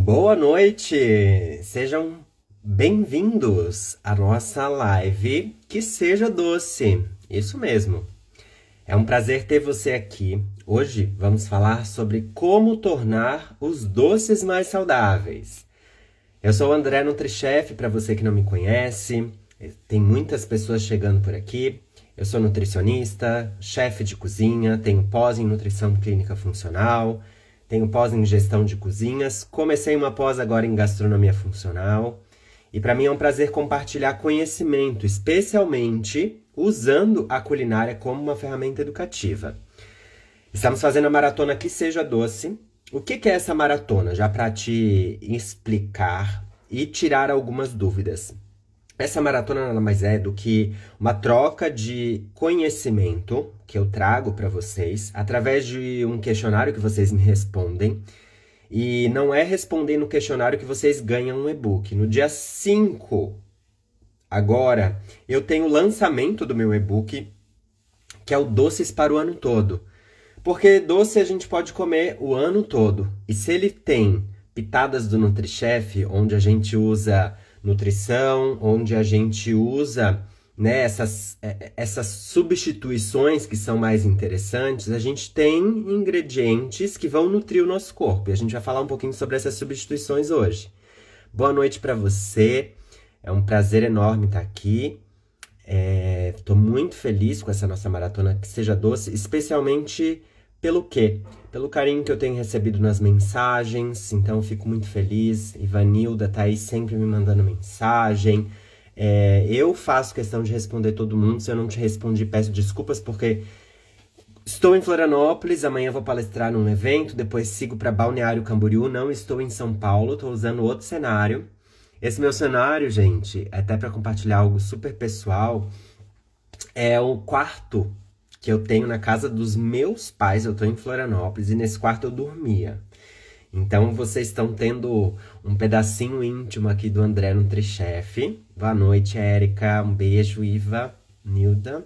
Boa noite! Sejam bem-vindos à nossa live Que Seja Doce. Isso mesmo. É um prazer ter você aqui. Hoje vamos falar sobre como tornar os doces mais saudáveis. Eu sou o André NutriChef, para você que não me conhece. Tem muitas pessoas chegando por aqui. Eu sou nutricionista, chefe de cozinha, tenho pós em nutrição clínica funcional, tenho pós em gestão de cozinhas, comecei uma pós agora em gastronomia funcional. E para mim é um prazer compartilhar conhecimento, especialmente usando a culinária como uma ferramenta educativa. Estamos fazendo a maratona Que Seja Doce. O que é essa maratona? Já para te explicar e tirar algumas dúvidas. Essa maratona nada mais é do que uma troca de conhecimento que eu trago para vocês através de um questionário que vocês me respondem. E não é respondendo o questionário que vocês ganham um e-book. No dia 5, agora, eu tenho o lançamento do meu e-book, que é o Doces para o Ano Todo. Porque doce a gente pode comer o ano todo. E se ele tem pitadas do NutriChef, onde a gente usa nutrição, onde a gente usa, né, essas substituições que são mais interessantes, a gente tem ingredientes que vão nutrir o nosso corpo. E a gente vai falar um pouquinho sobre essas substituições hoje. Boa noite para você. É um prazer enorme estar aqui. Tô muito feliz com essa nossa maratona Que Seja Doce, especialmente pelo quê? Pelo carinho que eu tenho recebido nas mensagens, então fico muito feliz. Ivanilda tá aí sempre me mandando mensagem. Eu faço questão de responder todo mundo. Se eu não te respondi, peço desculpas, porque estou em Florianópolis, amanhã vou palestrar num evento, depois sigo para Balneário Camboriú, não estou em São Paulo, estou usando outro cenário. Esse meu cenário, gente, até para compartilhar algo super pessoal, é o quarto que eu tenho na casa dos meus pais. Eu tô em Florianópolis e nesse quarto eu dormia. Então vocês estão tendo um pedacinho íntimo aqui do André NutriChef. Boa noite, Érica. Um beijo, Iva, Nilda.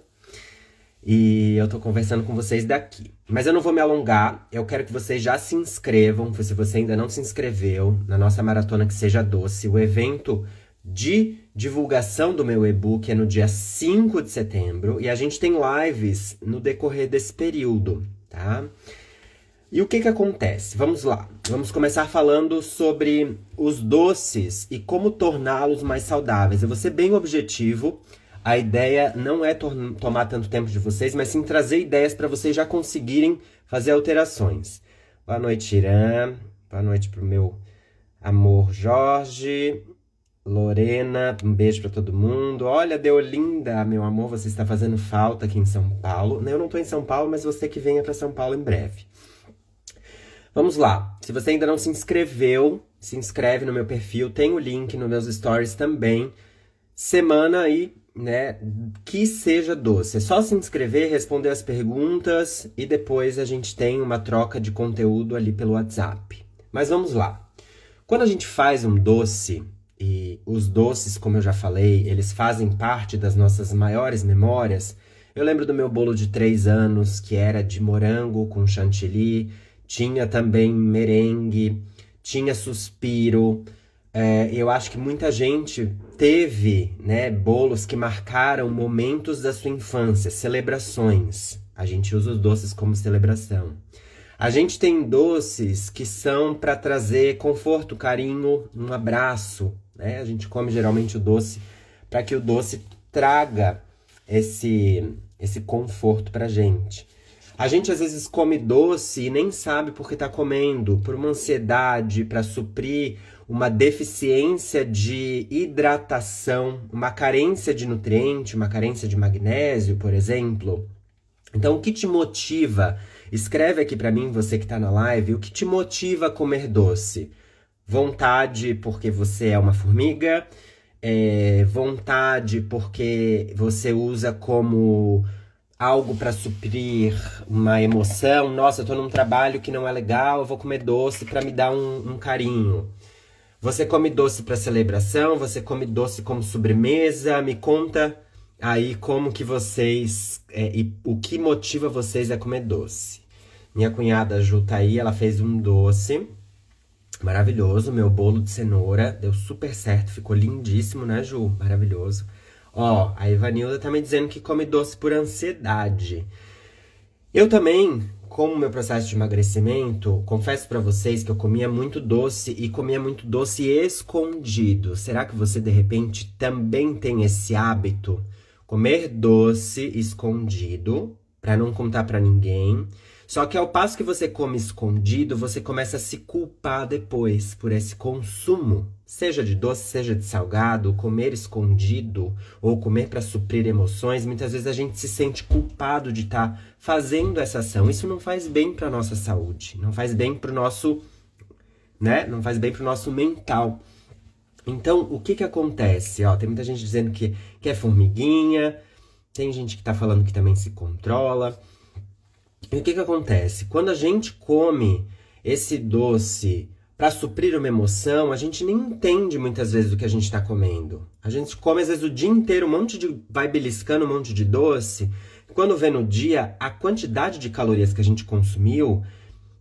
E eu tô conversando com vocês daqui. Mas eu não vou me alongar. Eu quero que vocês já se inscrevam, se você ainda não se inscreveu, na nossa maratona Que Seja Doce. O evento de divulgação do meu e-book é no dia 5 de setembro. E a gente tem lives no decorrer desse período, tá? E o que acontece? Vamos lá. Vamos começar falando sobre os doces e como torná-los mais saudáveis. Eu vou ser bem objetivo. A ideia não é tomar tanto tempo de vocês, mas sim trazer ideias para vocês já conseguirem fazer alterações. Boa noite, Irã. Boa noite pro meu amor Jorge. Lorena, um beijo para todo mundo. Olha, Deolinda, meu amor, você está fazendo falta aqui em São Paulo. Eu não tô em São Paulo, mas você que venha para São Paulo em breve. Vamos lá. Se você ainda não se inscreveu, se inscreve no meu perfil. Tem o link nos meus stories também. Semana aí, né, Que Seja Doce. É só se inscrever, responder as perguntas e depois a gente tem uma troca de conteúdo ali pelo WhatsApp. Mas vamos lá. Quando a gente faz um doce, e os doces, como eu já falei, eles fazem parte das nossas maiores memórias. Eu lembro do meu bolo de 3 anos, que era de morango com chantilly. Tinha também merengue, tinha suspiro. Eu acho que muita gente teve, né, bolos que marcaram momentos da sua infância, celebrações. A gente usa os doces como celebração. A gente tem doces que são para trazer conforto, carinho, um abraço, né? A gente come geralmente o doce para que o doce traga esse conforto pra gente. A gente às vezes come doce e nem sabe por que tá comendo, por uma ansiedade, para suprir uma deficiência de hidratação, uma carência de nutriente, uma carência de magnésio, por exemplo. Então, o que te motiva? Escreve aqui pra mim, você que tá na live, o que te motiva a comer doce? Vontade porque você é uma formiga? Vontade porque você usa como algo para suprir uma emoção? Nossa, eu tô num trabalho que não é legal, eu vou comer doce para me dar um carinho. Você come doce para celebração? Você come doce como sobremesa? Me conta aí como que vocês... e o que motiva vocês a comer doce. Minha cunhada Ju tá aí, ela fez um doce. Maravilhoso, meu bolo de cenoura deu super certo, ficou lindíssimo, né, Ju? Maravilhoso. Ó, a Ivanilda tá me dizendo que come doce por ansiedade. Eu também, como meu processo de emagrecimento, confesso pra vocês que eu comia muito doce e comia muito doce escondido. Será que você de repente também tem esse hábito? Comer doce escondido, pra não contar pra ninguém. Só que ao passo que você come escondido, você começa a se culpar depois por esse consumo, seja de doce, seja de salgado, comer escondido ou comer para suprir emoções. Muitas vezes a gente se sente culpado de estar fazendo essa ação. Isso não faz bem para nossa saúde, não faz bem para o nosso, né? Não faz bem para o nosso mental. Então, o que que acontece? Ó, tem muita gente dizendo que é formiguinha, tem gente que tá falando que também se controla. E o que que acontece? Quando a gente come esse doce para suprir uma emoção, a gente nem entende muitas vezes o que a gente está comendo. A gente come às vezes o dia inteiro vai beliscando um monte de doce. Quando vê no dia, a quantidade de calorias que a gente consumiu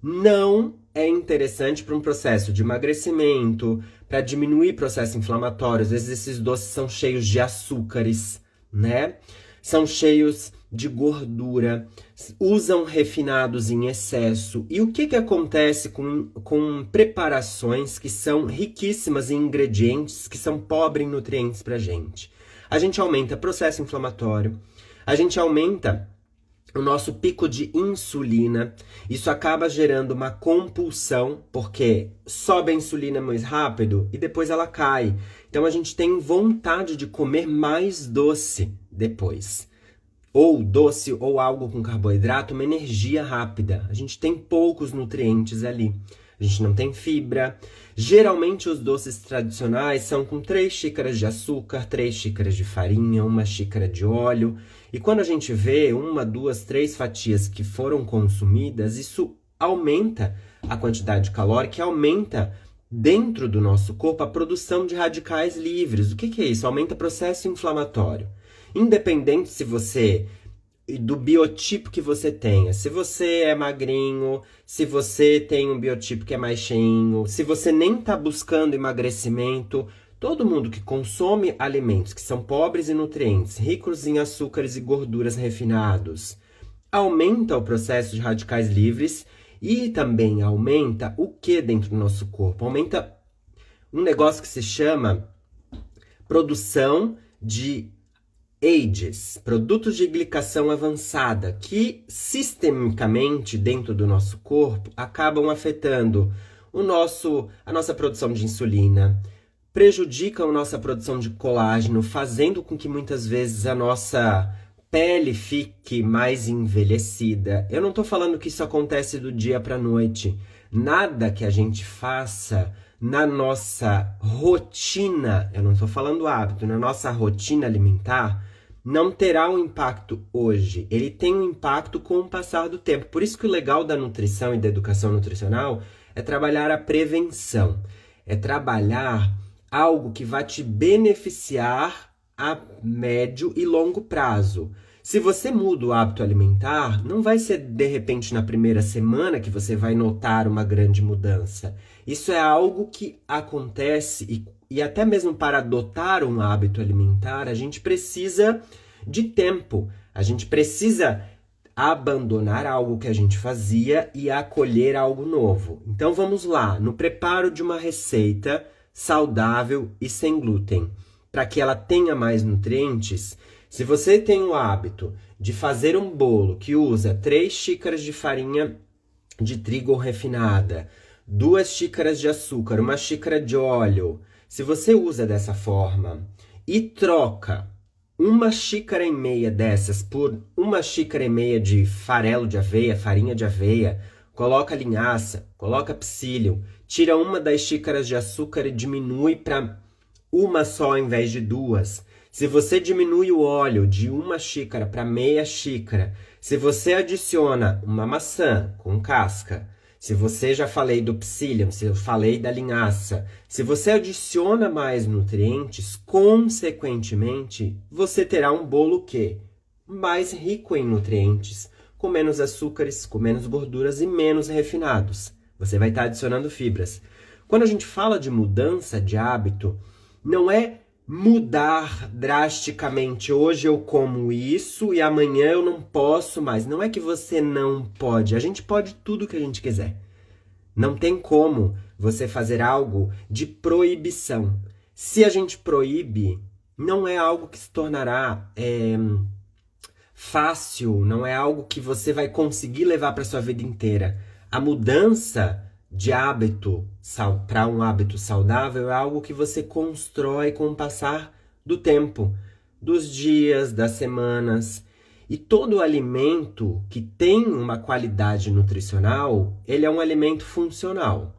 não é interessante para um processo de emagrecimento, para diminuir processo inflamatório. Às vezes esses doces são cheios de açúcares, né? São cheios de gordura, usam refinados em excesso. E o que que acontece com preparações que são riquíssimas em ingredientes, que são pobres em nutrientes pra gente? A gente aumenta processo inflamatório, a gente aumenta o nosso pico de insulina. Isso acaba gerando uma compulsão, porque sobe a insulina mais rápido e depois ela cai. Então a gente tem vontade de comer mais doce depois. Ou doce ou algo com carboidrato, uma energia rápida. A gente tem poucos nutrientes ali. A gente não tem fibra. Geralmente os doces tradicionais são com 3 xícaras de açúcar, 3 xícaras de farinha, 1 xícara de óleo. E quando a gente vê 1, 2, 3 fatias que foram consumidas, isso aumenta a quantidade calórica, aumenta dentro do nosso corpo a produção de radicais livres. O que que é isso? Aumenta o processo inflamatório. Independente se você do biotipo que você tenha, se você é magrinho, se você tem um biotipo que é mais cheinho, se você nem está buscando emagrecimento, todo mundo que consome alimentos que são pobres em nutrientes, ricos em açúcares e gorduras refinados, aumenta o processo de radicais livres e também aumenta o que dentro do nosso corpo? Aumenta um negócio que se chama produção de AGEs, produtos de glicação avançada, que sistemicamente dentro do nosso corpo acabam afetando a nossa produção de insulina, prejudicam a nossa produção de colágeno, fazendo com que muitas vezes a nossa pele fique mais envelhecida. Eu não estou falando que isso acontece do dia para a noite. Nada que a gente faça na nossa rotina, eu não estou falando hábito, na nossa rotina alimentar, não terá um impacto hoje. Ele tem um impacto com o passar do tempo. Por isso que o legal da nutrição e da educação nutricional é trabalhar a prevenção. É trabalhar algo que vai te beneficiar a médio e longo prazo. Se você muda o hábito alimentar, não vai ser de repente na primeira semana que você vai notar uma grande mudança. Isso é algo que acontece e até mesmo para adotar um hábito alimentar, a gente precisa de tempo. A gente precisa abandonar algo que a gente fazia e acolher algo novo. Então vamos lá, no preparo de uma receita saudável e sem glúten, para que ela tenha mais nutrientes. Se você tem o hábito de fazer um bolo que usa 3 xícaras de farinha de trigo refinada, 2 xícaras de açúcar, 1 xícara de óleo, se você usa dessa forma e troca 1 xícara e meia dessas por 1 xícara e meia de farelo de aveia, farinha de aveia, coloca linhaça, coloca psyllium, tira 1 das xícaras de açúcar e diminui para 1 só ao invés de 2. Se você diminui o óleo de 1 xícara para meia xícara, se você adiciona uma maçã com casca, se você já falei do psyllium, se eu falei da linhaça, se você adiciona mais nutrientes, consequentemente, você terá um bolo que mais rico em nutrientes, com menos açúcares, com menos gorduras e menos refinados. Você vai estar adicionando fibras. Quando a gente fala de mudança de hábito, não é mudar drasticamente. Hoje eu como isso e amanhã eu não posso mais. Não é que você não pode. A gente pode tudo que a gente quiser. Não tem como você fazer algo de proibição. Se a gente proíbe, não é algo que se tornará fácil, não é algo que você vai conseguir levar para sua vida inteira. A mudança de hábito para um hábito saudável é algo que você constrói com o passar do tempo, dos dias, das semanas. E todo alimento que tem uma qualidade nutricional, ele é um alimento funcional.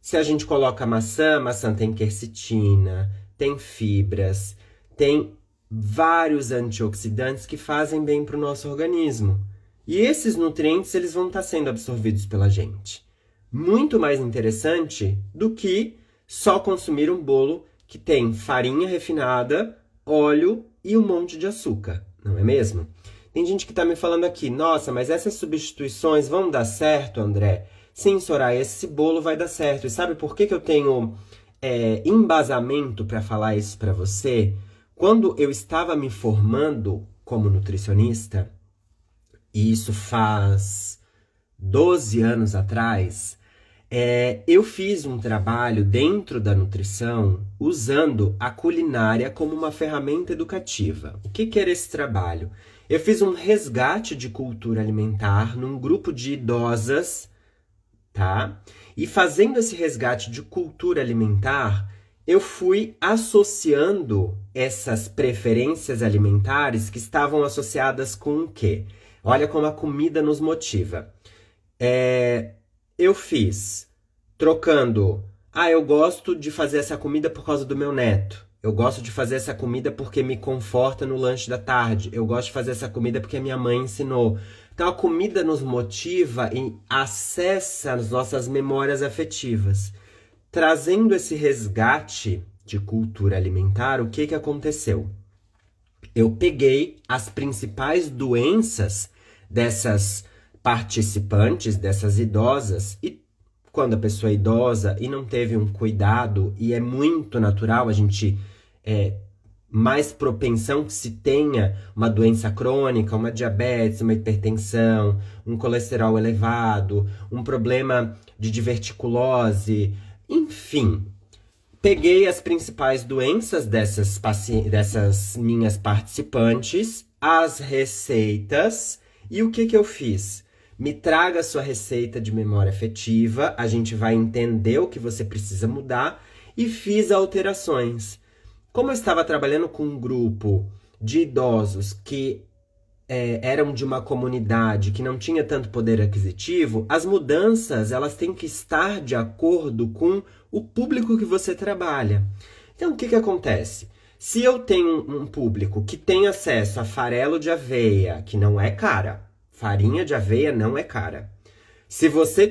Se a gente coloca maçã, maçã tem quercetina, tem fibras, tem vários antioxidantes que fazem bem para o nosso organismo. E esses nutrientes eles vão estar sendo absorvidos pela gente. Muito mais interessante do que só consumir um bolo que tem farinha refinada, óleo e um monte de açúcar, não é mesmo? Tem gente que está me falando aqui, nossa, mas essas substituições vão dar certo, André? Sim, Soraya, esse bolo vai dar certo. E sabe por que eu tenho embasamento para falar isso para você? Quando eu estava me formando como nutricionista, e isso faz 12 anos atrás, eu fiz um trabalho dentro da nutrição usando a culinária como uma ferramenta educativa. O que era esse trabalho? Eu fiz um resgate de cultura alimentar num grupo de idosas, tá? E fazendo esse resgate de cultura alimentar, eu fui associando essas preferências alimentares que estavam associadas com o quê? Olha como a comida nos motiva. Eu fiz trocando. Eu gosto de fazer essa comida por causa do meu neto. Eu gosto de fazer essa comida porque me conforta no lanche da tarde. Eu gosto de fazer essa comida porque a minha mãe ensinou. Então a comida nos motiva e acessa as nossas memórias afetivas. Trazendo esse resgate de cultura alimentar, o que aconteceu? Eu peguei as principais doenças dessas participantes, dessas idosas, e quando a pessoa é idosa e não teve um cuidado, e é muito natural a gente mais propensão que se tenha uma doença crônica, uma diabetes, uma hipertensão, um colesterol elevado, um problema de diverticulose, enfim. Peguei as principais doenças dessas minhas participantes, as receitas, e o que eu fiz? Me traga a sua receita de memória afetiva, a gente vai entender o que você precisa mudar, e fiz alterações. Como eu estava trabalhando com um grupo de idosos que eram de uma comunidade que não tinha tanto poder aquisitivo, as mudanças elas têm que estar de acordo com o público que você trabalha. Então, o que acontece? Se eu tenho um público que tem acesso a farelo de aveia, que não é cara, farinha de aveia não é cara. Se você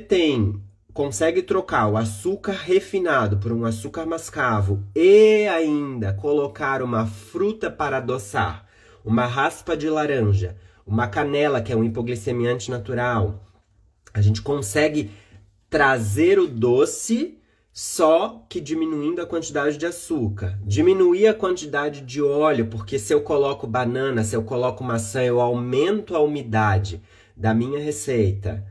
consegue trocar o açúcar refinado por um açúcar mascavo e ainda colocar uma fruta para adoçar, uma raspa de laranja, uma canela, que é um hipoglicemiante natural, a gente consegue trazer o doce, só que diminuindo a quantidade de açúcar. Diminuir a quantidade de óleo, porque se eu coloco banana, se eu coloco maçã, eu aumento a umidade da minha receita.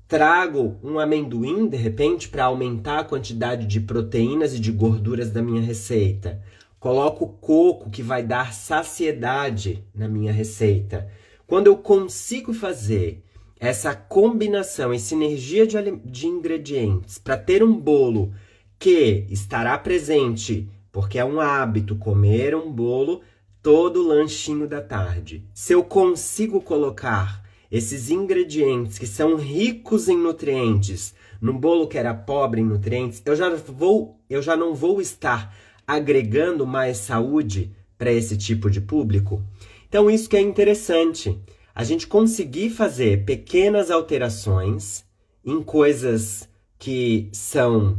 Trago um amendoim, de repente, para aumentar a quantidade de proteínas e de gorduras da minha receita. Coloco coco, que vai dar saciedade na minha receita. Quando eu consigo fazer essa combinação e sinergia de ingredientes para ter um bolo que estará presente, porque é um hábito comer um bolo todo lanchinho da tarde. Se eu consigo colocar esses ingredientes que são ricos em nutrientes num bolo que era pobre em nutrientes, eu já não vou estar agregando mais saúde para esse tipo de público. Então isso que é interessante, a gente conseguir fazer pequenas alterações em coisas que são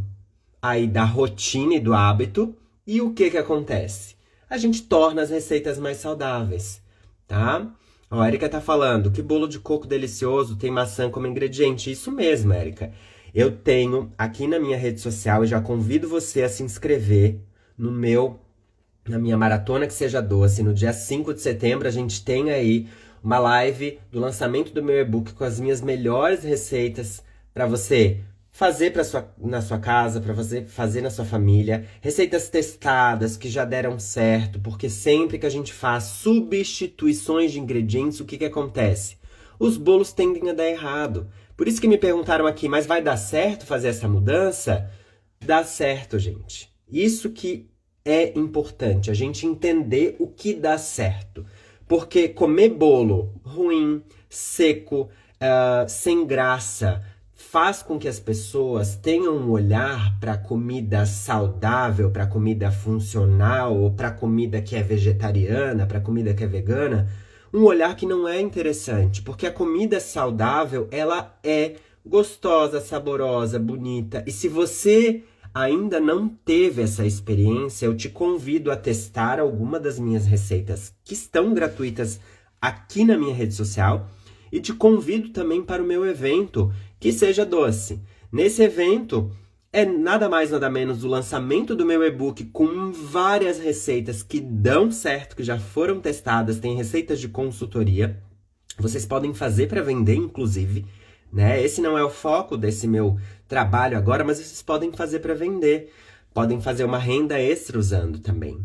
aí da rotina e do hábito, e o que acontece? A gente torna as receitas mais saudáveis, tá? A Érica tá falando, que bolo de coco delicioso, tem maçã como ingrediente. Isso mesmo, Érica. Eu tenho aqui na minha rede social, e já convido você a se inscrever na minha Maratona Que Seja Doce. No dia 5 de setembro, a gente tem aí uma live do lançamento do meu e-book com as minhas melhores receitas para você fazer na sua casa, para você fazer na sua família. Receitas testadas que já deram certo, porque sempre que a gente faz substituições de ingredientes, o que acontece? Os bolos tendem a dar errado. Por isso que me perguntaram aqui, mas vai dar certo fazer essa mudança? Dá certo, gente. Isso que é importante, a gente entender o que dá certo. Porque comer bolo ruim, seco, sem graça, faz com que as pessoas tenham um olhar para comida saudável, para comida funcional, ou para comida que é vegetariana, para comida que é vegana, um olhar que não é interessante. Porque a comida saudável, ela é gostosa, saborosa, bonita. E se você ainda não teve essa experiência, eu te convido a testar alguma das minhas receitas que estão gratuitas aqui na minha rede social e te convido também para o meu evento Que Seja Doce. Nesse evento é nada mais nada menos o lançamento do meu e-book com várias receitas que dão certo, que já foram testadas, tem receitas de consultoria. Vocês podem fazer para vender, inclusive, né? Esse não é o foco desse meu trabalho agora, mas vocês podem fazer para vender. Podem fazer uma renda extra usando também.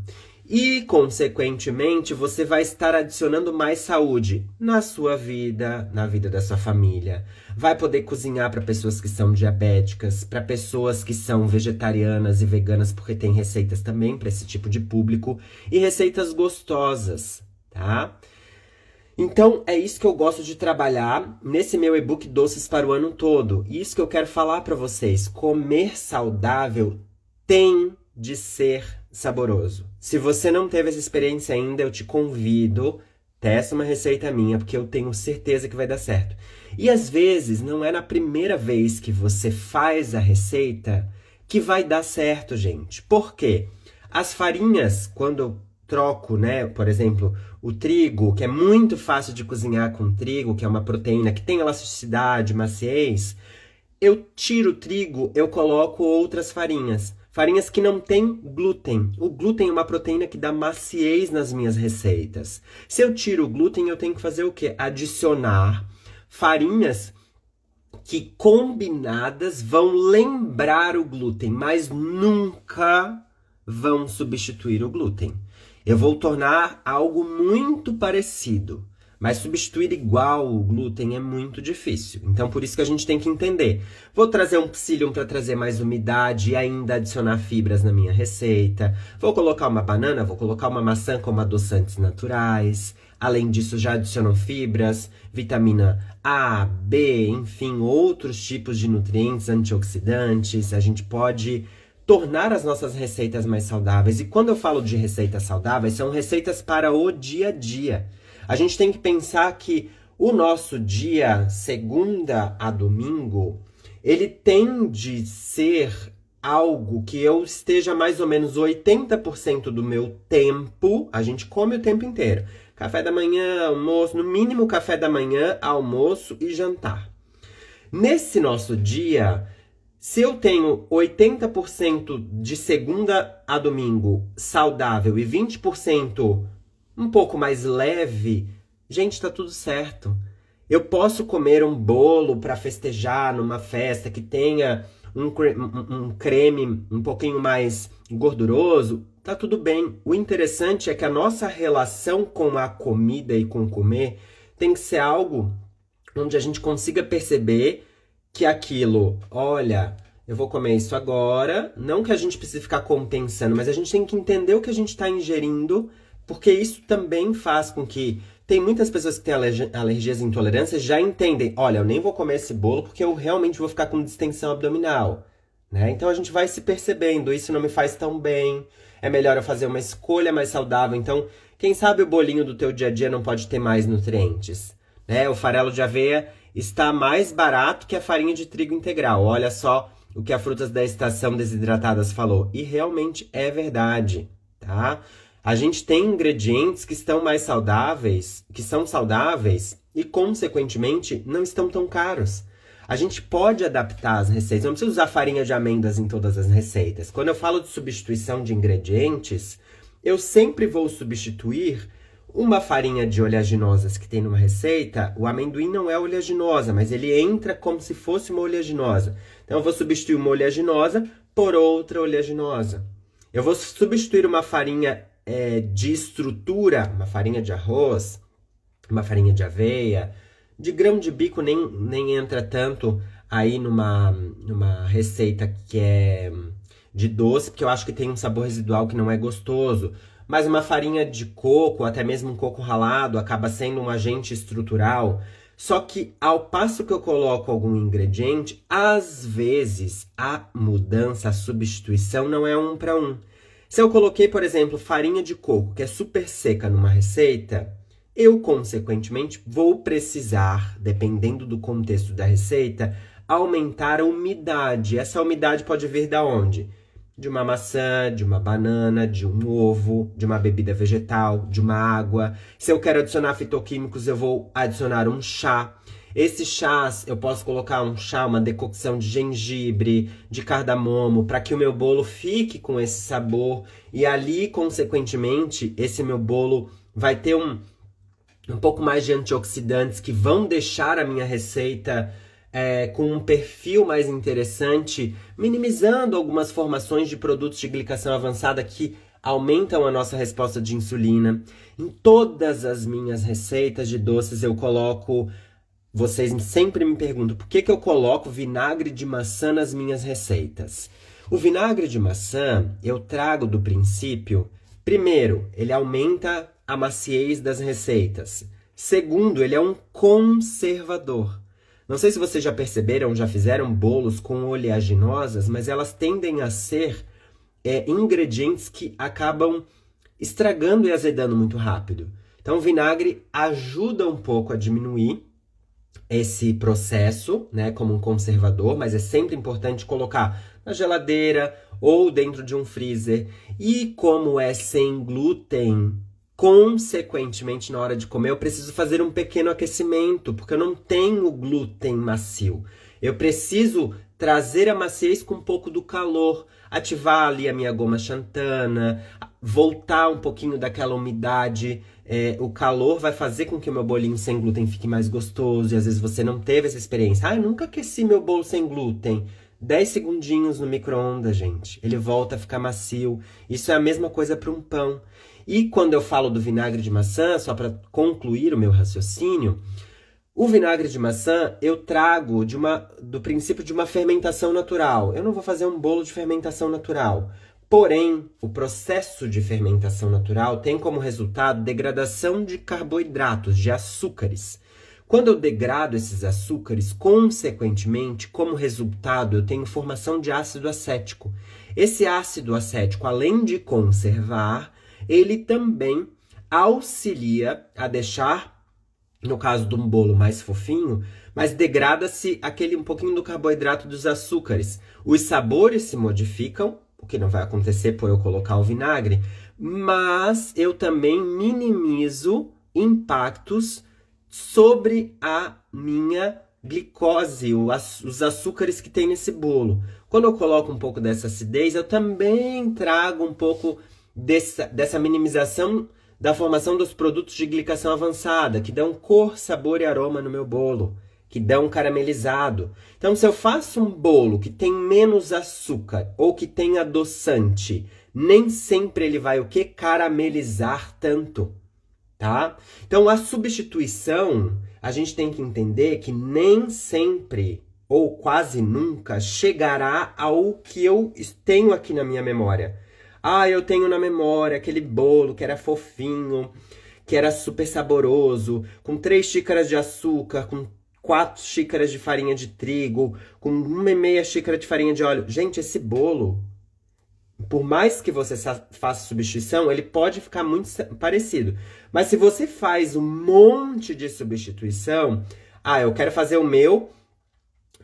E, consequentemente, você vai estar adicionando mais saúde na sua vida, na vida da sua família. Vai poder cozinhar para pessoas que são diabéticas, para pessoas que são vegetarianas e veganas, porque tem receitas também para esse tipo de público. E receitas gostosas, tá? Então, é isso que eu gosto de trabalhar nesse meu e-book Doces para o Ano Todo. E isso que eu quero falar para vocês. Comer saudável tem de ser saboroso. Se você não teve essa experiência ainda, eu te convido, testa uma receita minha, porque eu tenho certeza que vai dar certo. E às vezes, não é na primeira vez que você faz a receita que vai dar certo, gente. Por quê? As farinhas, quando eu troco, né, por exemplo, o trigo, que é muito fácil de cozinhar com trigo, que é uma proteína que tem elasticidade, maciez, eu tiro o trigo, eu coloco outras farinhas. Farinhas que não têm glúten. O glúten é uma proteína que dá maciez nas minhas receitas. Se eu tiro o glúten, eu tenho que fazer o quê? Adicionar farinhas que combinadas vão lembrar o glúten, mas nunca vão substituir o glúten. Eu vou tornar algo muito parecido, mas substituir igual o glúten é muito difícil. Então, por isso que a gente tem que entender. Vou trazer um psyllium para trazer mais umidade e ainda adicionar fibras na minha receita. Vou colocar uma banana, vou colocar uma maçã como adoçantes naturais. Além disso, já adicionam fibras, vitamina A, B, enfim, outros tipos de nutrientes, antioxidantes. A gente pode tornar as nossas receitas mais saudáveis. E quando eu falo de receitas saudáveis, são receitas para o dia a dia. A gente tem que pensar que o nosso dia, segunda a domingo, ele tem de ser algo que eu esteja mais ou menos 80% do meu tempo, a gente come o tempo inteiro. Café da manhã, almoço, no mínimo café da manhã, almoço e jantar. Nesse nosso dia, se eu tenho 80% de segunda a domingo saudável e 20% um pouco mais leve, gente, tá tudo certo. Eu posso comer um bolo para festejar numa festa que tenha um creme um pouquinho mais gorduroso, tá tudo bem. O interessante é que a nossa relação com a comida e com comer tem que ser algo onde a gente consiga perceber que aquilo, olha, eu vou comer isso agora, não que a gente precise ficar compensando, mas a gente tem que entender o que a gente está ingerindo, porque isso também faz com que tem muitas pessoas que têm alergias e intolerâncias já entendem, olha, eu nem vou comer esse bolo porque eu realmente vou ficar com distensão abdominal, né? Então a gente vai se percebendo, isso não me faz tão bem, é melhor eu fazer uma escolha mais saudável. Então, quem sabe o bolinho do teu dia a dia não pode ter mais nutrientes, né? O farelo de aveia está mais barato que a farinha de trigo integral. Olha só o que a Frutas da Estação Desidratadas falou. E realmente é verdade, tá? A gente tem ingredientes que estão mais saudáveis, que são saudáveis e, consequentemente, não estão tão caros. A gente pode adaptar as receitas, não precisa usar farinha de amêndoas em todas as receitas. Quando eu falo de substituição de ingredientes, eu sempre vou substituir uma farinha de oleaginosas que tem numa receita. O amendoim não é oleaginosa, mas ele entra como se fosse uma oleaginosa. Então eu vou substituir uma oleaginosa por outra oleaginosa. Eu vou substituir uma farinha de estrutura, uma farinha de arroz, uma farinha de aveia, de grão de bico nem entra tanto aí numa receita que é de doce, porque eu acho que tem um sabor residual que não é gostoso. Mas uma farinha de coco, até mesmo um coco ralado, acaba sendo um agente estrutural. Só que ao passo que eu coloco algum ingrediente, às vezes a mudança, a substituição não é um para um. Se eu coloquei, por exemplo, farinha de coco, que é super seca numa receita, eu, consequentemente, vou precisar, dependendo do contexto da receita, aumentar a umidade. Essa umidade pode vir da onde? De uma maçã, de uma banana, de um ovo, de uma bebida vegetal, de uma água. Se eu quero adicionar fitoquímicos, eu vou adicionar um chá. Esses chás, eu posso colocar um chá, uma decocção de gengibre, de cardamomo, para que o meu bolo fique com esse sabor. E ali, consequentemente, esse meu bolo vai ter um pouco mais de antioxidantes que vão deixar a minha receita com um perfil mais interessante, minimizando algumas formações de produtos de glicação avançada que aumentam a nossa resposta de insulina. Em todas as minhas receitas de doces eu coloco... Vocês sempre me perguntam por que eu coloco vinagre de maçã nas minhas receitas. O vinagre de maçã eu trago do princípio, primeiro, ele aumenta a maciez das receitas. Segundo, ele é um conservador. Não sei se vocês já perceberam, já fizeram bolos com oleaginosas, mas elas tendem a ser ingredientes que acabam estragando e azedando muito rápido. Então, o vinagre ajuda um pouco a diminuir esse processo, né, como um conservador, mas é sempre importante colocar na geladeira ou dentro de um freezer. E como é sem glúten, consequentemente, na hora de comer, eu preciso fazer um pequeno aquecimento, porque eu não tenho glúten macio. Eu preciso trazer a maciez com um pouco do calor, ativar ali a minha goma xantana, voltar um pouquinho daquela umidade. O calor vai fazer com que o meu bolinho sem glúten fique mais gostoso. E às vezes você não teve essa experiência. Eu nunca aqueci meu bolo sem glúten. 10 segundinhos no micro-ondas, gente. Ele volta a ficar macio. Isso é a mesma coisa para um pão. E quando eu falo do vinagre de maçã, só para concluir o meu raciocínio, o vinagre de maçã eu trago do princípio de uma fermentação natural. Eu não vou fazer um bolo de fermentação natural. Porém, o processo de fermentação natural tem como resultado degradação de carboidratos, de açúcares. Quando eu degrado esses açúcares, consequentemente, como resultado, eu tenho formação de ácido acético. Esse ácido acético, além de conservar, ele também auxilia a deixar, no caso de um bolo mais fofinho, mas degrada-se aquele um pouquinho do carboidrato dos açúcares. Os sabores se modificam, o que não vai acontecer por eu colocar o vinagre, mas eu também minimizo impactos sobre a minha glicose, os açúcares que tem nesse bolo. Quando eu coloco um pouco dessa acidez, eu também trago um pouco dessa minimização da formação dos produtos de glicação avançada, que dão cor, sabor e aroma no meu bolo, que dão caramelizado. Então, se eu faço um bolo que tem menos açúcar ou que tem adoçante, nem sempre ele vai o quê? Caramelizar tanto, tá? Então, a substituição, a gente tem que entender que nem sempre ou quase nunca chegará ao que eu tenho aqui na minha memória. Eu tenho na memória aquele bolo que era fofinho, que era super saboroso, com 3 xícaras de açúcar, com 4 xícaras de farinha de trigo, com 1,5 xícara de farinha de óleo. Gente, esse bolo, por mais que você faça substituição, ele pode ficar muito parecido. Mas se você faz um monte de substituição, eu quero fazer o meu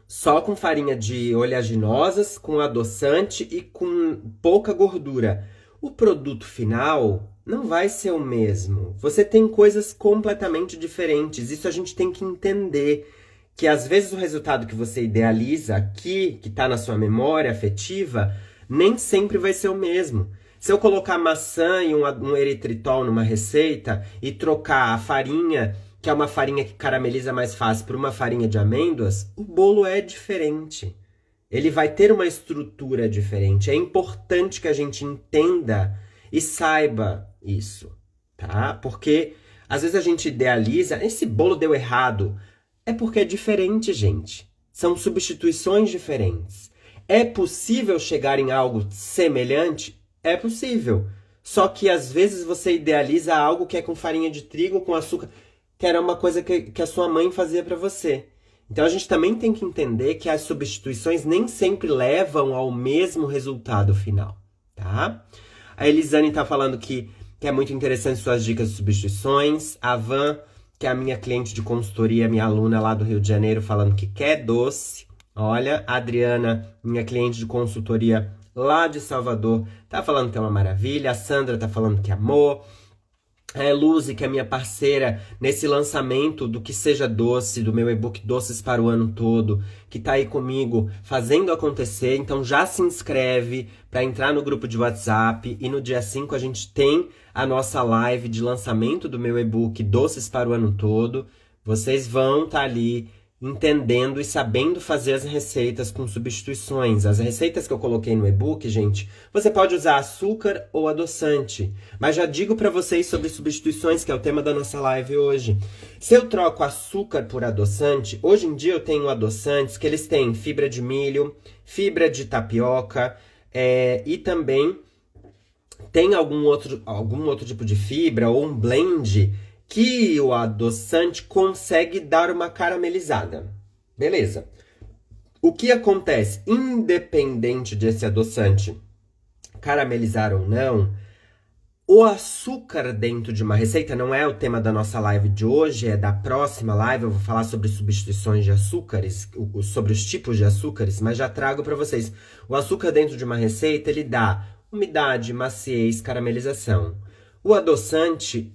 só com farinha de oleaginosas, com adoçante e com pouca gordura. O produto final não vai ser o mesmo. Você tem coisas completamente diferentes. Isso a gente tem que entender. que às vezes o resultado que você idealiza aqui, que está na sua memória afetiva, nem sempre vai ser o mesmo. Se eu colocar maçã e um eritritol numa receita e trocar a farinha, que é uma farinha que carameliza mais fácil, por uma farinha de amêndoas, o bolo é diferente. Ele vai ter uma estrutura diferente. É importante que a gente entenda e saiba isso, tá? Porque às vezes a gente idealiza, esse bolo deu errado. É porque é diferente, gente. São substituições diferentes. É possível chegar em algo semelhante? É possível. Só que às vezes você idealiza algo que é com farinha de trigo, com açúcar, que era uma coisa que a sua mãe fazia para você. Então a gente também tem que entender que as substituições nem sempre levam ao mesmo resultado final, tá? A Elisane tá falando que é muito interessante suas dicas de substituições. A Van, que é a minha cliente de consultoria, minha aluna lá do Rio de Janeiro, falando que quer doce. Olha, a Adriana, minha cliente de consultoria lá de Salvador, tá falando que é uma maravilha. A Sandra tá falando que amou. A Luzi, que é minha parceira nesse lançamento do Que Seja Doce, do meu e-book Doces para o Ano Todo, que tá aí comigo fazendo acontecer. Então já se inscreve para entrar no grupo de WhatsApp. E no dia 5 a gente tem a nossa live de lançamento do meu e-book Doces para o Ano Todo. Vocês vão estar ali entendendo e sabendo fazer as receitas com substituições. As receitas que eu coloquei no e-book, gente, você pode usar açúcar ou adoçante. Mas já digo para vocês sobre substituições, que é o tema da nossa live hoje. Se eu troco açúcar por adoçante, hoje em dia eu tenho adoçantes que eles têm fibra de milho, fibra de tapioca, e também tem algum outro tipo de fibra ou um blend que o adoçante consegue dar uma caramelizada. Beleza. O que acontece? Independente desse adoçante caramelizar ou não, o açúcar dentro de uma receita não é o tema da nossa live de hoje, é da próxima live. Eu vou falar sobre substituições de açúcares, sobre os tipos de açúcares, mas já trago para vocês. O açúcar dentro de uma receita, ele dá umidade, maciez, caramelização. O adoçante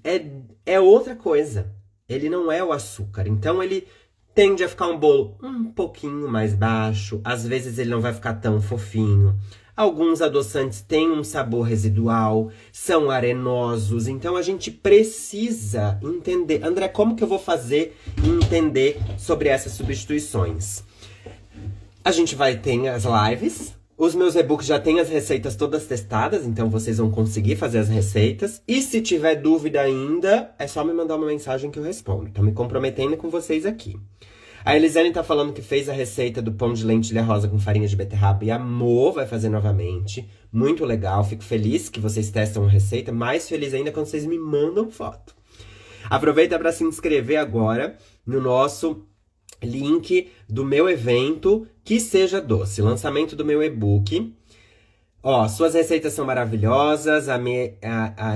é outra coisa. Ele não é o açúcar. Então, ele tende a ficar um bolo um pouquinho mais baixo. Às vezes, ele não vai ficar tão fofinho. Alguns adoçantes têm um sabor residual, são arenosos. Então, a gente precisa entender. André, como que eu vou fazer e entender sobre essas substituições? A gente vai ter as lives. Os meus e-books já têm as receitas todas testadas, então vocês vão conseguir fazer as receitas. E se tiver dúvida ainda, é só me mandar uma mensagem que eu respondo. Tô me comprometendo com vocês aqui. A Elisane tá falando que fez a receita do pão de lentilha rosa com farinha de beterraba e amor, vai fazer novamente. Muito legal, fico feliz que vocês testam a receita. Mais feliz ainda quando vocês me mandam foto. Aproveita para se inscrever agora no nosso link do meu evento Que Seja Doce, lançamento do meu e-book. Ó, suas receitas são maravilhosas, a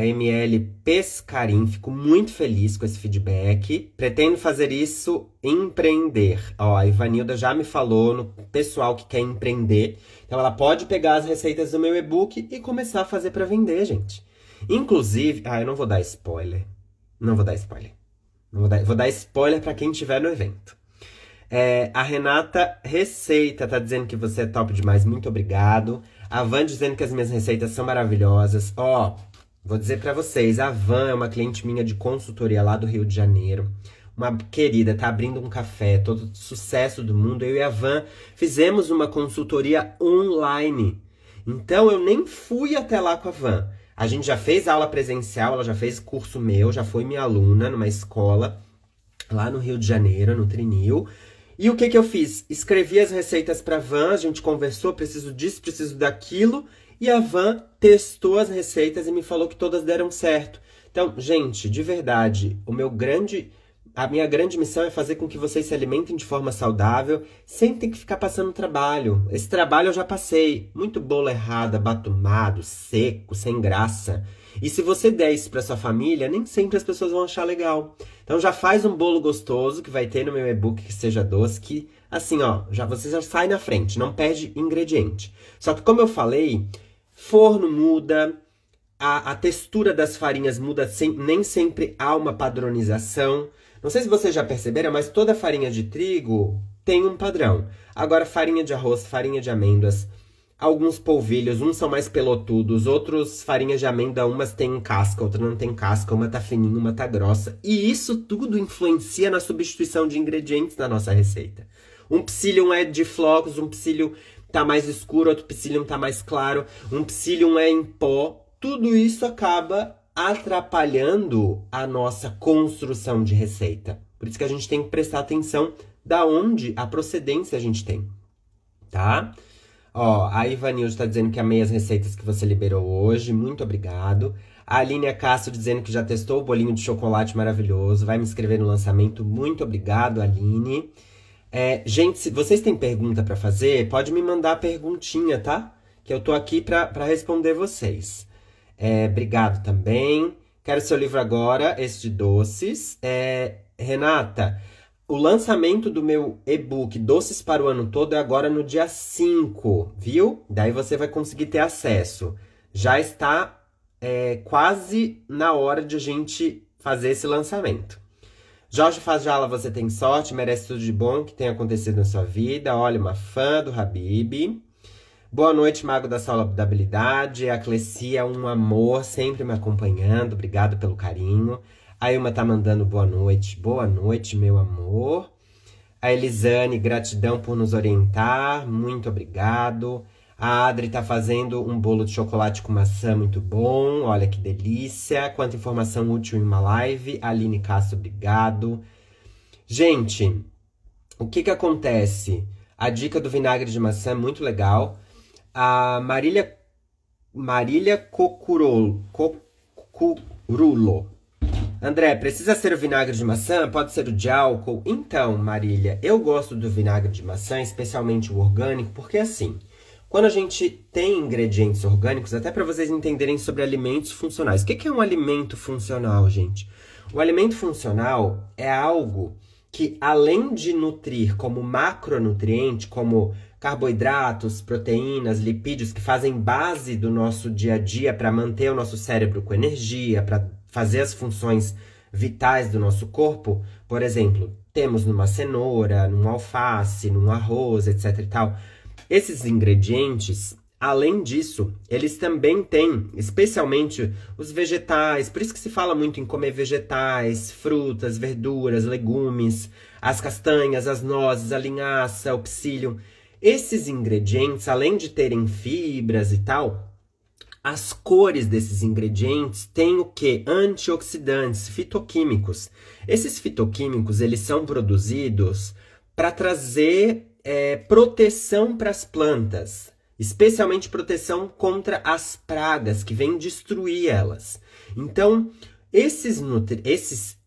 ML Pescarim, fico muito feliz com esse feedback. Pretendo fazer isso, empreender. Ó, a Ivanilda já me falou no pessoal que quer empreender. Então ela pode pegar as receitas do meu e-book e começar a fazer para vender, gente. Inclusive, eu não vou dar spoiler. Vou dar spoiler para quem estiver no evento. A Renata Receita tá dizendo que você é top demais, muito obrigado. A Van dizendo que as minhas receitas são maravilhosas. Ó, vou dizer pra vocês, a Van é uma cliente minha de consultoria lá do Rio de Janeiro. Uma querida, tá abrindo um café, todo sucesso do mundo. Eu e a Van fizemos uma consultoria online. Então eu nem fui até lá com a Van. A gente já fez aula presencial, ela já fez curso meu, já foi minha aluna numa escola lá no Rio de Janeiro, no Trinil. E o que eu fiz? Escrevi as receitas pra Van, a gente conversou, preciso disso, preciso daquilo. E a Van testou as receitas e me falou que todas deram certo. Então, gente, de verdade, a minha grande missão é fazer com que vocês se alimentem de forma saudável, sem ter que ficar passando trabalho. Esse trabalho eu já passei. Muito bolo errado, abatumado, seco, sem graça. E se você der isso pra sua família, nem sempre as pessoas vão achar legal. Então já faz um bolo gostoso, que vai ter no meu e-book Que Seja Doce, que assim, ó, você já sai na frente, não perde ingrediente. Só que como eu falei, forno muda, a textura das farinhas muda, nem sempre há uma padronização. Não sei se vocês já perceberam, mas toda farinha de trigo tem um padrão. Agora, farinha de arroz, farinha de amêndoas, alguns polvilhos, uns são mais pelotudos, outros farinhas de amêndoa, umas têm casca, outra não tem casca, uma tá fininha, uma tá grossa. E isso tudo influencia na substituição de ingredientes na nossa receita. Um psyllium é de flocos, um psyllium tá mais escuro, outro psyllium tá mais claro, um psyllium é em pó. Tudo isso acaba atrapalhando a nossa construção de receita. Por isso que a gente tem que prestar atenção da onde a procedência a gente tem, tá? Ó, a Ivanilde tá dizendo que amei as receitas que você liberou hoje, muito obrigado. A Aline Castro dizendo que já testou o bolinho de chocolate maravilhoso, vai me inscrever no lançamento, muito obrigado, Aline. Gente, se vocês têm pergunta pra fazer, pode me mandar a perguntinha, tá? Que eu tô aqui pra responder vocês. Obrigado também. Quero seu livro agora, esse de doces. Renata, o lançamento do meu e-book Doces para o Ano Todo é agora no dia 5, viu? Daí você vai conseguir ter acesso. Já está quase na hora de a gente fazer esse lançamento. Jorge Fajala, você tem sorte, merece tudo de bom que tenha acontecido na sua vida. Olha, uma fã do Habib. Boa noite, Mago da Saudabilidade. A Clecia, um amor, sempre me acompanhando. Obrigado pelo carinho. A Ilma tá mandando boa noite. Boa noite, meu amor. A Elisane, gratidão por nos orientar. Muito obrigado. A Adri tá fazendo um bolo de chocolate com maçã muito bom. Olha que delícia. Quanta informação útil em uma live. Aline Castro, obrigado. Gente, o que que acontece? A dica do vinagre de maçã é muito legal. A Marília Cocurulo. André, precisa ser o vinagre de maçã? Pode ser o de álcool? Então, Marília, eu gosto do vinagre de maçã, especialmente o orgânico, porque assim, quando a gente tem ingredientes orgânicos, até para vocês entenderem sobre alimentos funcionais. O que é um alimento funcional, gente? O alimento funcional é algo que, além de nutrir como macronutriente, como carboidratos, proteínas, lipídios, que fazem base do nosso dia a dia para manter o nosso cérebro com energia, para fazer as funções vitais do nosso corpo. Por exemplo, temos numa cenoura, num alface, num arroz, etc e tal. Esses ingredientes, além disso, eles também têm, especialmente os vegetais, por isso que se fala muito em comer vegetais, frutas, verduras, legumes, as castanhas, as nozes, a linhaça, o psyllium. Esses ingredientes, além de terem fibras e tal, as cores desses ingredientes têm o quê? Antioxidantes, fitoquímicos. Esses fitoquímicos, eles são produzidos para trazer proteção para as plantas, especialmente proteção contra as pragas que vêm destruir elas. Então, esses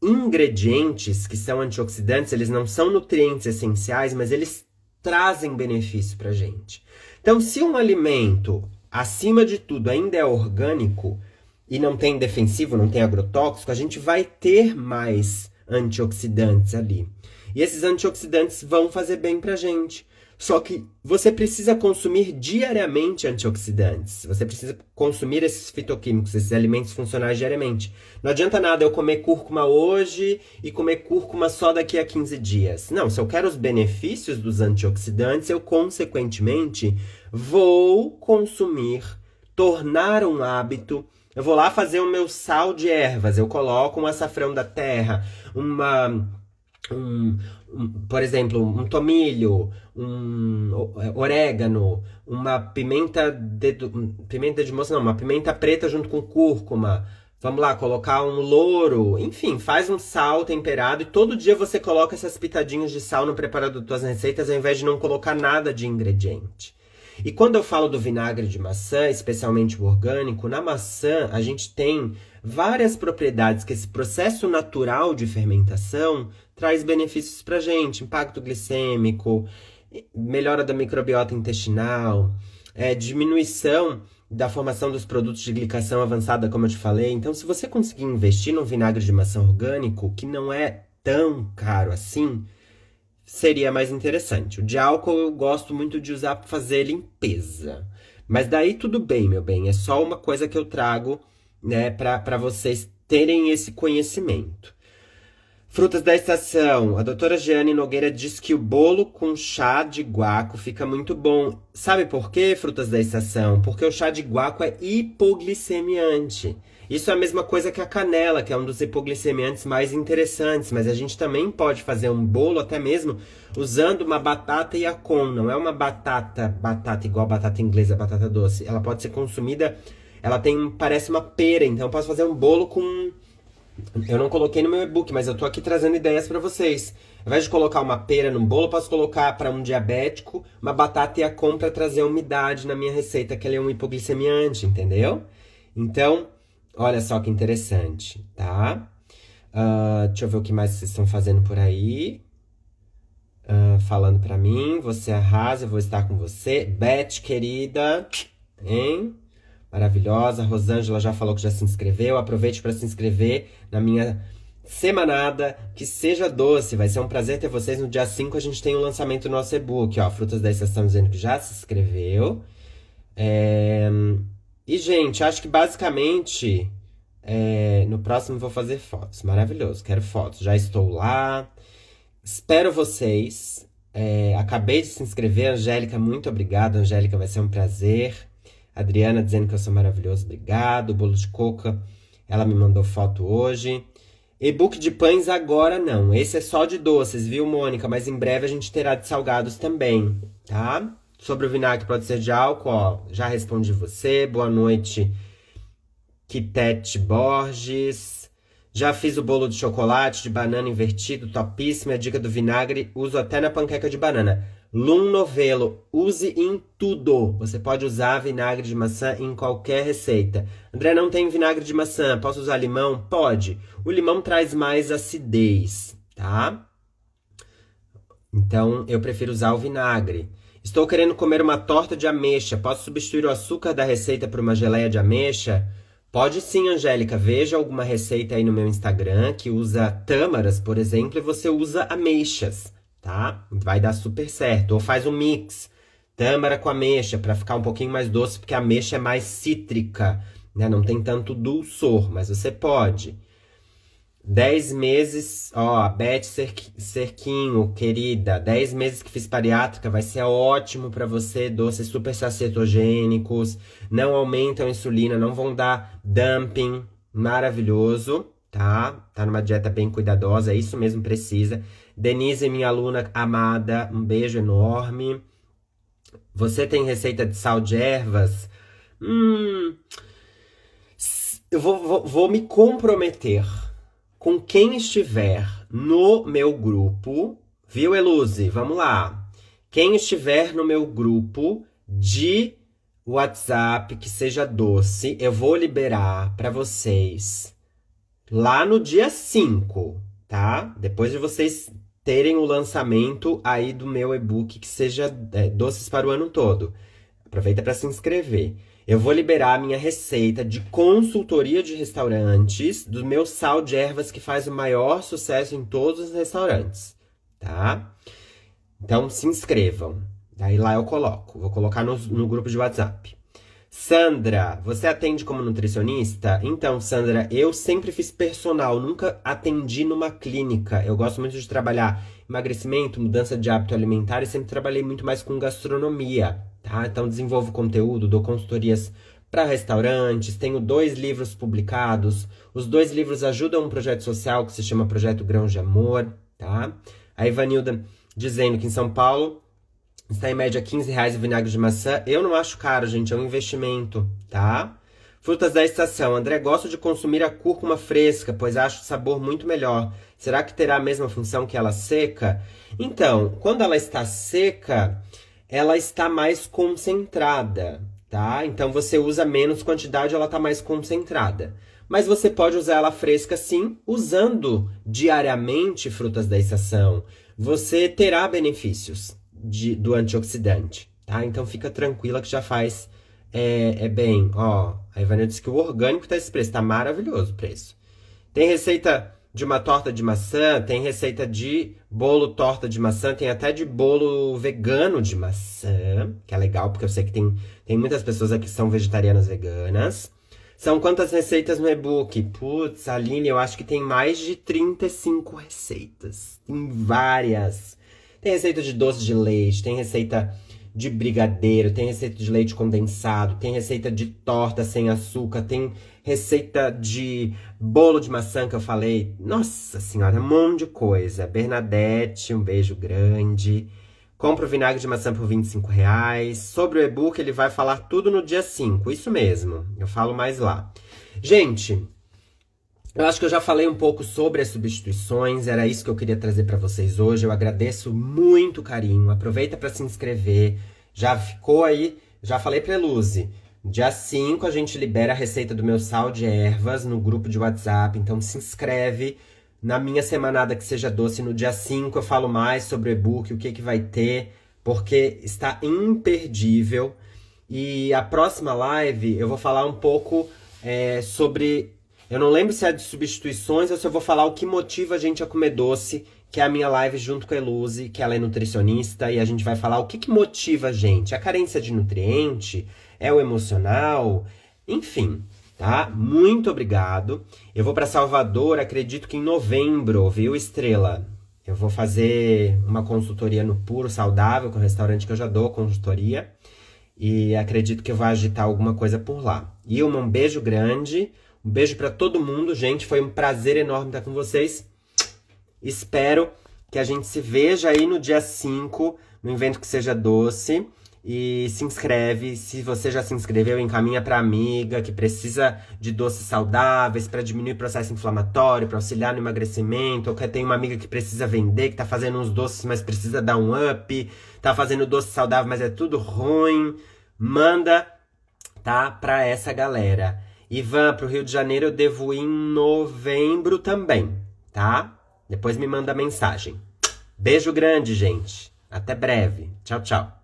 ingredientes que são antioxidantes, eles não são nutrientes essenciais, mas eles trazem benefício para a gente. Então, se um alimento, acima de tudo, ainda é orgânico e não tem defensivo, não tem agrotóxico, a gente vai ter mais antioxidantes ali. E esses antioxidantes vão fazer bem pra gente. Só que você precisa consumir diariamente antioxidantes. Você precisa consumir esses fitoquímicos, esses alimentos funcionais diariamente. Não adianta nada eu comer cúrcuma hoje e comer cúrcuma só daqui a 15 dias. Não, se eu quero os benefícios dos antioxidantes, eu consequentemente vou consumir, tornar um hábito. Eu vou lá fazer o meu sal de ervas. Eu coloco um açafrão da terra, por exemplo, um tomilho, um orégano, uma pimenta de moça, não, uma pimenta preta junto com cúrcuma. Vamos lá, colocar um louro, enfim, faz um sal temperado e todo dia você coloca essas pitadinhas de sal no preparador das tuas receitas ao invés de não colocar nada de ingrediente. E quando eu falo do vinagre de maçã, especialmente o orgânico, na maçã a gente tem várias propriedades que esse processo natural de fermentação traz benefícios pra gente, impacto glicêmico, melhora da microbiota intestinal, diminuição da formação dos produtos de glicação avançada, como eu te falei. Então, se você conseguir investir num vinagre de maçã orgânico, que não é tão caro assim, seria mais interessante. O de álcool eu gosto muito de usar para fazer limpeza. Mas daí tudo bem, meu bem. É só uma coisa que eu trago, né, para vocês terem esse conhecimento. Frutas da estação. A doutora Jeane Nogueira diz que o bolo com chá de guaco fica muito bom. Sabe por quê, frutas da estação? Porque o chá de guaco é hipoglicemiante. Isso é a mesma coisa que a canela, que é um dos hipoglicemiantes mais interessantes. Mas a gente também pode fazer um bolo até mesmo usando uma batata Yacon. Não é uma batata igual batata inglesa, batata doce. Ela pode ser consumida, parece uma pera. Então eu posso fazer um bolo com... Eu não coloquei no meu e-book, mas eu tô aqui trazendo ideias pra vocês. Ao invés de colocar uma pera no bolo, eu posso colocar pra um diabético uma batata Yacon pra trazer umidade na minha receita, que ele é um hipoglicemiante, entendeu? Então, olha só que interessante, tá? Deixa eu ver o que mais vocês estão fazendo por aí. Falando pra mim, você arrasa, eu vou estar com você. Beth, querida, hein? Maravilhosa. Rosângela já falou que já se inscreveu. Aproveite para se inscrever na minha semanada. Que seja doce. Vai ser um prazer ter vocês. No dia 5 a gente tem o lançamento do nosso e-book. Ó, Frutas da Estação dizendo que já se inscreveu. E, gente, acho que basicamente no próximo vou fazer fotos. Maravilhoso. Quero fotos. Já estou lá. Espero vocês. Acabei de se inscrever. Angélica, muito obrigada. Angélica, vai ser um prazer. Adriana dizendo que eu sou maravilhoso, obrigado. Bolo de coca, ela me mandou foto hoje. E-book de pães agora não, esse é só de doces, viu, Mônica? Mas em breve a gente terá de salgados também, tá? Sobre o vinagre pode ser de álcool, ó, já respondi você. Boa noite, Kitete Borges. Já fiz o bolo de chocolate, de banana invertido, topíssimo. A dica do vinagre, uso até na panqueca de banana. Lum Novelo, use em tudo. Você pode usar vinagre de maçã em qualquer receita. André, não tem vinagre de maçã, posso usar limão? Pode. O limão traz mais acidez, tá? Então, eu prefiro usar o vinagre. Estou querendo comer uma torta de ameixa. Posso substituir o açúcar da receita por uma geleia de ameixa? Pode sim, Angélica. Veja alguma receita aí no meu Instagram que usa tâmaras, por exemplo, e você usa ameixas. Tá? Vai dar super certo. Ou faz um mix, tâmara com ameixa, pra ficar um pouquinho mais doce, porque a ameixa é mais cítrica, né? Não tem tanto dulçor, mas você pode. 10 meses, ó, Beth Cerquinho, querida, 10 meses que fiz bariátrica, vai ser ótimo pra você, doces super sacetogênicos, não aumentam a insulina, não vão dar dumping, maravilhoso, tá? Tá numa dieta bem cuidadosa, é isso mesmo, precisa. Denise, minha aluna amada, um beijo enorme. Você tem receita de sal de ervas? Eu vou me comprometer com quem estiver no meu grupo, viu, Eluze? Vamos lá. Quem estiver no meu grupo de WhatsApp que seja doce, eu vou liberar para vocês lá no dia 5, tá? Depois de vocês terem o lançamento aí do meu e-book que seja doces para o ano todo. Aproveita para se inscrever. Eu vou liberar a minha receita de consultoria de restaurantes do meu sal de ervas que faz o maior sucesso em todos os restaurantes, tá? Então se inscrevam. Daí lá eu coloco. Vou colocar no grupo de WhatsApp. Sandra, você atende como nutricionista? Então, Sandra, eu sempre fiz personal, nunca atendi numa clínica. Eu gosto muito de trabalhar emagrecimento, mudança de hábito alimentar e sempre trabalhei muito mais com gastronomia, tá? Então, desenvolvo conteúdo, dou consultorias para restaurantes, tenho 2 livros publicados. Os 2 livros ajudam um projeto social que se chama Projeto Grãos de Amor, tá? A Ivanilda dizendo que em São Paulo está em média R$15 o vinagre de maçã. Eu não acho caro, gente. É um investimento, tá? Frutas da estação. André, gosto de consumir a cúrcuma fresca, pois acho o sabor muito melhor. Será que terá a mesma função que ela seca? Então, quando ela está seca, ela está mais concentrada, tá? Então, você usa menos quantidade, ela está mais concentrada. Mas você pode usar ela fresca, sim, usando diariamente frutas da estação. Você terá benefícios do antioxidante, tá? Então fica tranquila que já faz bem. Ó, a Ivana disse que o orgânico tá esse preço, tá maravilhoso o preço. Tem receita de uma torta de maçã, tem receita de bolo torta de maçã, tem até de bolo vegano de maçã, que é legal, porque eu sei que tem muitas pessoas aqui que são vegetarianas veganas. São quantas receitas no e-book? Putz, Aline, eu acho que tem mais de 35 receitas. Tem várias. Tem receita de doce de leite, tem receita de brigadeiro, tem receita de leite condensado, tem receita de torta sem açúcar, tem receita de bolo de maçã que eu falei. Nossa senhora, um monte de coisa. Bernadette, um beijo grande. Compra o vinagre de maçã por R$ 25. Sobre o e-book, ele vai falar tudo no dia 5. Isso mesmo, eu falo mais lá. Gente, eu acho que eu já falei um pouco sobre as substituições. Era isso que eu queria trazer para vocês hoje. Eu agradeço muito o carinho. Aproveita para se inscrever. Já ficou aí, já falei pra Luzi. Dia 5 a gente libera a receita do meu sal de ervas no grupo de WhatsApp. Então se inscreve. Na minha semanada que seja doce, no dia 5 eu falo mais sobre o e-book, o que vai ter, porque está imperdível. E a próxima live eu vou falar um pouco sobre... Eu não lembro se é de substituições ou se eu vou falar o que motiva a gente a comer doce, que é a minha live junto com a Eluzi, que ela é nutricionista, e a gente vai falar o que motiva a gente. A carência de nutriente? É o emocional? Enfim... Tá? Muito obrigado. Eu vou para Salvador, acredito que em novembro, viu, Estrela? Eu vou fazer uma consultoria no Puro Saudável, com o restaurante que eu já dou consultoria. E acredito que eu vou agitar alguma coisa por lá. E um beijo grande, um beijo para todo mundo, gente. Foi um prazer enorme estar com vocês. Espero que a gente se veja aí no dia 5, no evento que seja doce. E se inscreve, se você já se inscreveu, encaminha pra amiga que precisa de doces saudáveis para diminuir o processo inflamatório, para auxiliar no emagrecimento, ou que tem uma amiga que precisa vender, que tá fazendo uns doces, mas precisa dar um up, tá fazendo doce saudável, mas é tudo ruim. Manda, tá, pra essa galera. Ivan, pro Rio de Janeiro eu devo ir em novembro também, tá? Depois me manda mensagem. Beijo grande, gente. Até breve. Tchau, tchau.